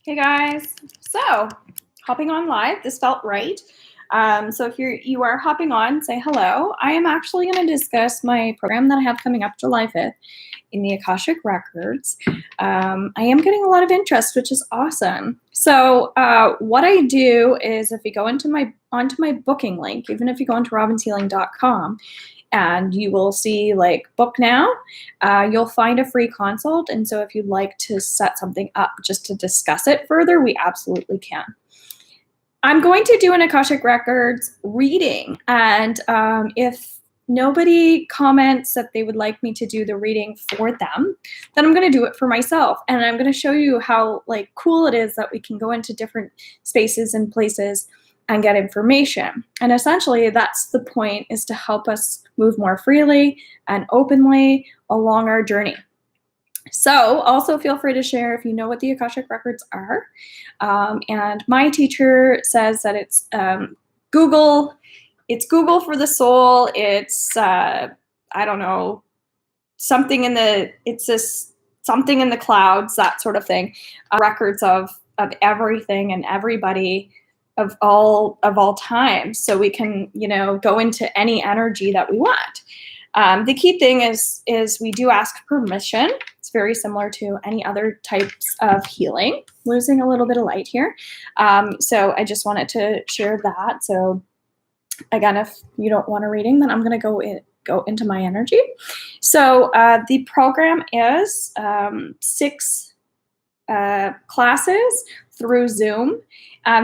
Hey guys, so hopping on live, this felt right. So if you are hopping on, say hello. I am actually going to discuss my program that I have coming up July 5th in the Akashic Records. I am getting a lot of interest, which is awesome. So what I do is if you go onto my booking link, even if you go into robinshealing.com, and you will see like book now, you'll find a free consult. And so if you'd like to set something up just to discuss it further, we absolutely can. I'm going to do an Akashic Records reading, and if nobody comments that they would like me to do the reading for them, then I'm going to do it for myself, and I'm going to show you how like cool it is that we can go into different spaces and places and get information. And essentially that's the point, is to help us move more freely and openly along our journey. So also feel free to share if you know what the Akashic Records are. And my teacher says that it's Google. It's Google for the soul. It's I don't know, something in the. It's this something in the clouds, that sort of thing. Records of everything and everybody of all time, so we can go into any energy that we want. The key thing is we do ask permission. It's very similar to any other types of healing. Losing a little bit of light here. So I just wanted to share that. So again, if you don't want a reading, then I'm going to go into my energy. So the program is 6 classes through Zoom.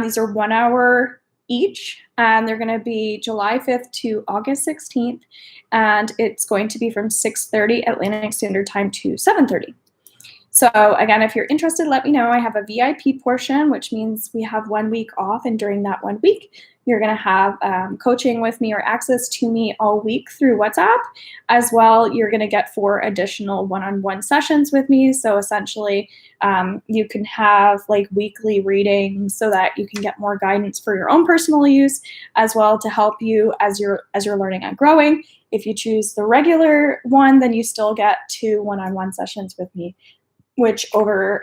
These are 1 hour each, and they're going to be July 5th to August 16th, and it's going to be from 6:30 Atlantic Standard Time to 7:30. So again, if you're interested, let me know. I have a VIP portion, which means we have 1 week off, and during that 1 week, you're going to have coaching with me or access to me all week through WhatsApp. As well, you're going to get 4 additional one-on-one sessions with me. So essentially, you can have like weekly readings so that you can get more guidance for your own personal use, as well to help you as you're learning and growing. If you choose the regular one, then you still get 2 one-on-one sessions with me, which over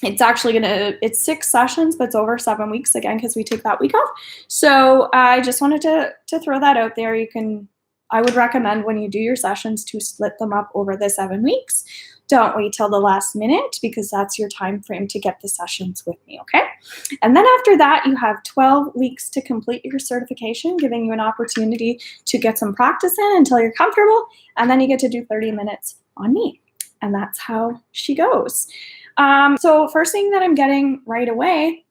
it's 6 sessions, but it's over 7 weeks again, because we take that week off. So I just wanted to throw that out there. I would recommend when you do your sessions to split them up over the 7 weeks. Don't wait till the last minute, because that's your time frame to get the sessions with me, okay? And then after that, you have 12 weeks to complete your certification, giving you an opportunity to get some practice in until you're comfortable, and then you get to do 30 minutes on me. And that's how she goes. So first thing that I'm getting right away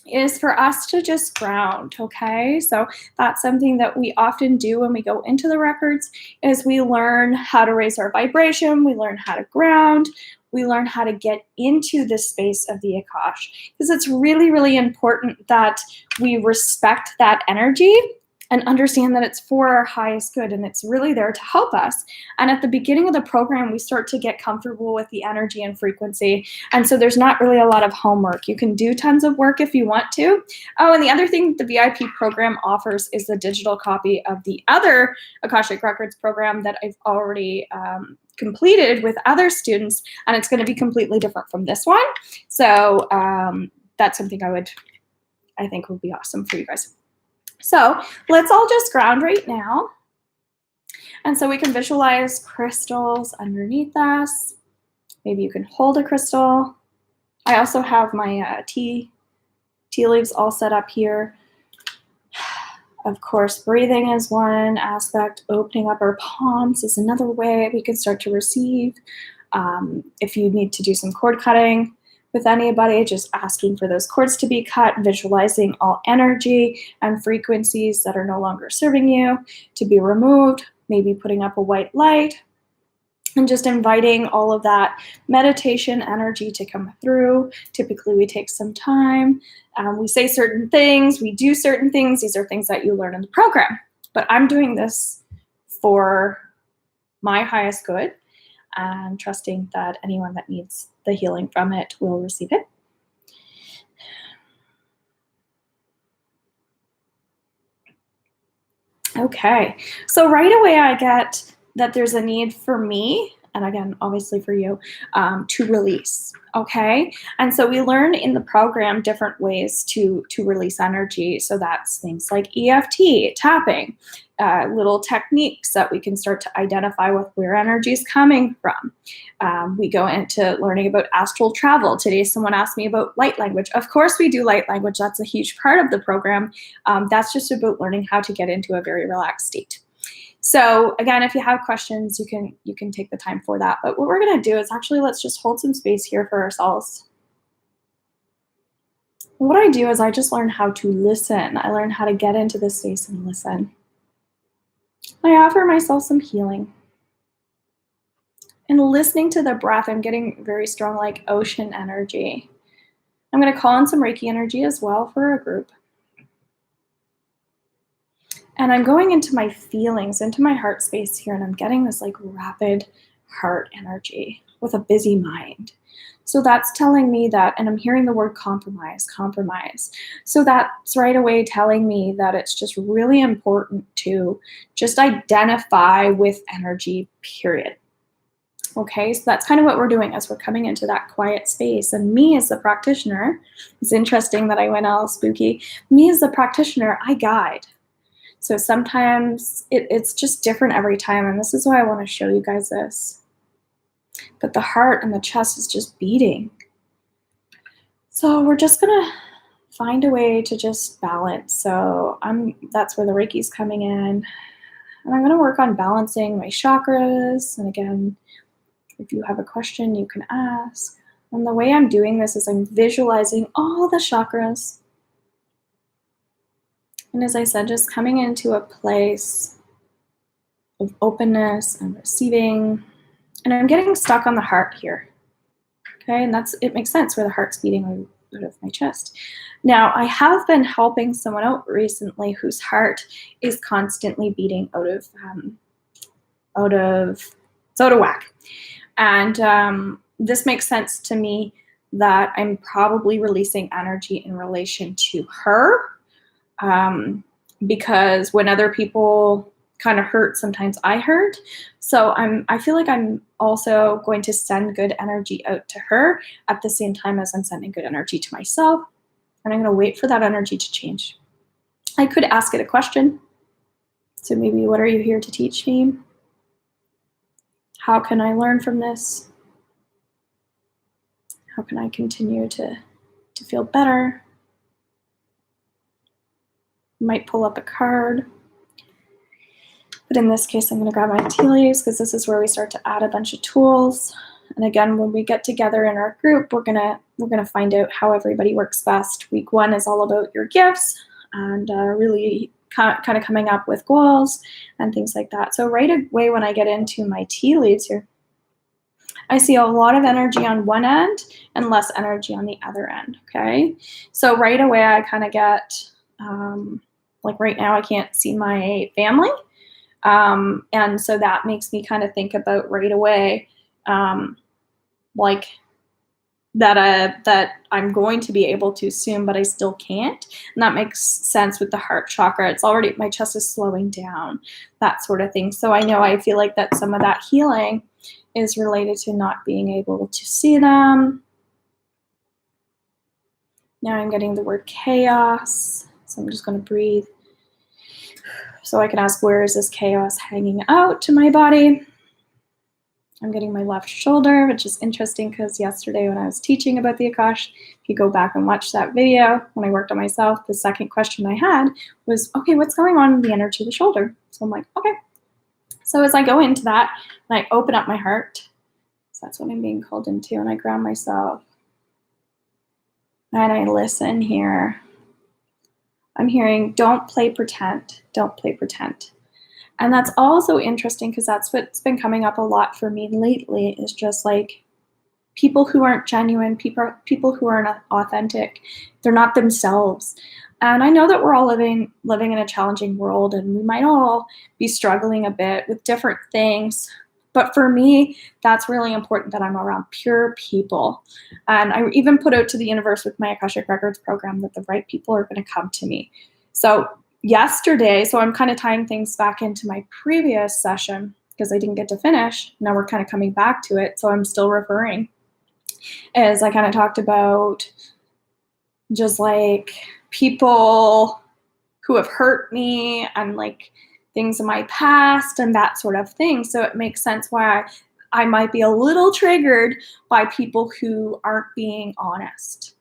is for us to just ground, okay? So that's something that we often do when we go into the records, is we learn how to raise our vibration, we learn how to ground, we learn how to get into the space of the Akash, because it's really, really important that we respect that energy and understand that it's for our highest good, and it's really there to help us. And at the beginning of the program, we start to get comfortable with the energy and frequency, and so there's not really a lot of homework. You can do tons of work if you want to. Oh, and the other thing the VIP program offers is the digital copy of the other Akashic Records program that I've already completed with other students, and it's going to be completely different from this one. So that's something I think would be awesome for you guys. So let's all just ground right now. And so we can visualize crystals underneath us. Maybe you can hold a crystal. I also have my tea leaves all set up here. Of course, breathing is one aspect. Opening up our palms is another way we can start to receive. If you need to do some cord cutting with anybody, just asking for those cords to be cut, visualizing all energy and frequencies that are no longer serving you to be removed, maybe putting up a white light, and just inviting all of that meditation energy to come through. Typically, we take some time. We say certain things, we do certain things. These are things that you learn in the program. But I'm doing this for my highest good, and trusting that anyone that needs the healing from it will receive it. Okay, so right away I get that there's a need for me and again, obviously for you, to release. Okay, and so we learn in the program different ways to release energy. So that's things like EFT, tapping, little techniques that we can start to identify with where energy is coming from. We go into learning about astral travel. Today, someone asked me about light language. Of course, we do light language. That's a huge part of the program. That's just about learning how to get into a very relaxed state. So again, if you have questions, you can take the time for that. But what we're going to do is actually let's just hold some space here for ourselves. What I do is I just learn how to listen. I learn how to get into this space and listen. I offer myself some healing. And listening to the breath, I'm getting very strong like ocean energy. I'm going to call in some Reiki energy as well for a group. And I'm going into my feelings, into my heart space here, and I'm getting this like rapid heart energy with a busy mind. So that's telling me that, and I'm hearing the word compromise. So that's right away telling me that it's just really important to just identify with energy, period. Okay, so that's kind of what we're doing as we're coming into that quiet space. And me as the practitioner, it's interesting that I went all spooky. Me as the practitioner, I guide. So sometimes it's just different every time, and this is why I want to show you guys this. But the heart and the chest is just beating. So we're just gonna find a way to just balance. So that's where the Reiki's coming in. And I'm gonna work on balancing my chakras. And again, if you have a question, you can ask. And the way I'm doing this is I'm visualizing all the chakras. And as I said, just coming into a place of openness and receiving. And I'm getting stuck on the heart here. Okay, and it makes sense where the heart's beating out of my chest. Now, I have been helping someone out recently whose heart is constantly beating out of whack. And this makes sense to me that I'm probably releasing energy in relation to her. Because when other people kind of hurt, sometimes I hurt. So I feel like I'm also going to send good energy out to her at the same time as I'm sending good energy to myself. And I'm going to wait for that energy to change. I could ask it a question. So maybe, what are you here to teach me? How can I learn from this? How can I continue to feel better? Might pull up a card. But in this case, I'm going to grab my tea leaves because this is where we start to add a bunch of tools. And again, when we get together in our group, we're gonna find out how everybody works best. Week 1 is all about your gifts and really kind of coming up with goals and things like that. So right away when I get into my tea leaves here, I see a lot of energy on one end and less energy on the other end, okay? So right away I kind of get, like right now I can't see my family. And so that makes me kind of think about right away, like that I'm going to be able to soon, but I still can't. And that makes sense with the heart chakra. It's already, my chest is slowing down, that sort of thing. So I feel like that some of that healing is related to not being able to see them. Now I'm getting the word chaos. So I'm just going to breathe. So I can ask, where is this chaos hanging out to my body? I'm getting my left shoulder, which is interesting because yesterday when I was teaching about the Akash, if you go back and watch that video, when I worked on myself, the second question I had was, okay, what's going on in the energy of the shoulder? So I'm like, okay. So as I go into that, and I open up my heart, so that's what I'm being called into, and I ground myself. And I listen here. I'm hearing, don't play pretend. Don't play pretend. And that's also interesting because that's what's been coming up a lot for me lately is just like people who aren't genuine, people who aren't authentic. They're not themselves. And I know that we're all living in a challenging world and we might all be struggling a bit with different things. But for me, that's really important that I'm around pure people. And I even put out to the universe with my Akashic Records program that the right people are going to come to me. So yesterday, so I'm kind of tying things back into my previous session. because I didn't get to finish. Now we're kind of coming back to it, so I'm still referring. As I kind of talked about just like people who have hurt me and like things in my past and that sort of thing. So it makes sense why I might be a little triggered by people who aren't being honest.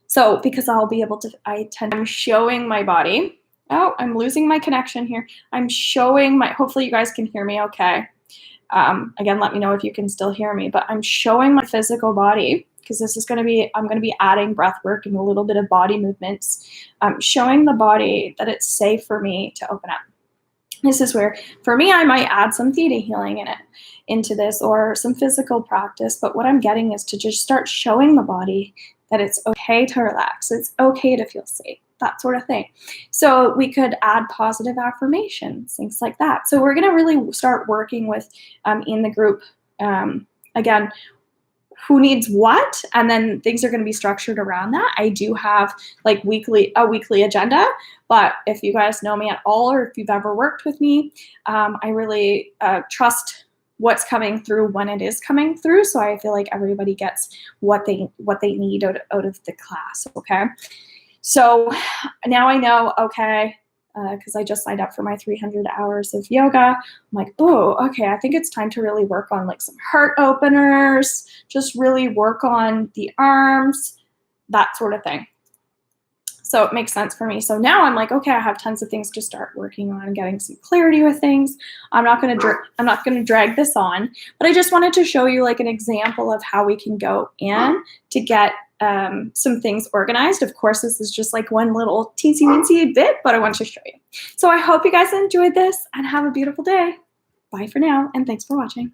So because I'll be able to, I'm showing my body. Oh, I'm losing my connection here. I'm showing my, hopefully you guys can hear me okay. Again, let me know if you can still hear me, but I'm showing my physical body, because this is going to be, I'm going to be adding breath work and a little bit of body movements, showing the body that it's safe for me to open up. This is where, for me, I might add some theta healing into this, or some physical practice, but what I'm getting is to just start showing the body that it's okay to relax, it's okay to feel safe, that sort of thing. So we could add positive affirmations, things like that. So we're going to really start working with, in the group, again, who needs what, and then things are going to be structured around that. I do have like a weekly agenda, but if you guys know me at all, or if you've ever worked with me, I really trust what's coming through when it is coming through. So I feel like everybody gets what they need out of the class. Okay. So now I know, okay, because I just signed up for my 300 hours of yoga. I'm like, oh, okay, I think it's time to really work on like some heart openers, just really work on the arms, that sort of thing. So it makes sense for me. So now I'm like, okay, I have tons of things to start working on, getting some clarity with things. I'm not going to drag this on, but I just wanted to show you like an example of how we can go in to get some things organized. Of course, this is just like one little teensy-weensy bit, but I want to show you. So I hope you guys enjoyed this and have a beautiful day. Bye for now, and thanks for watching.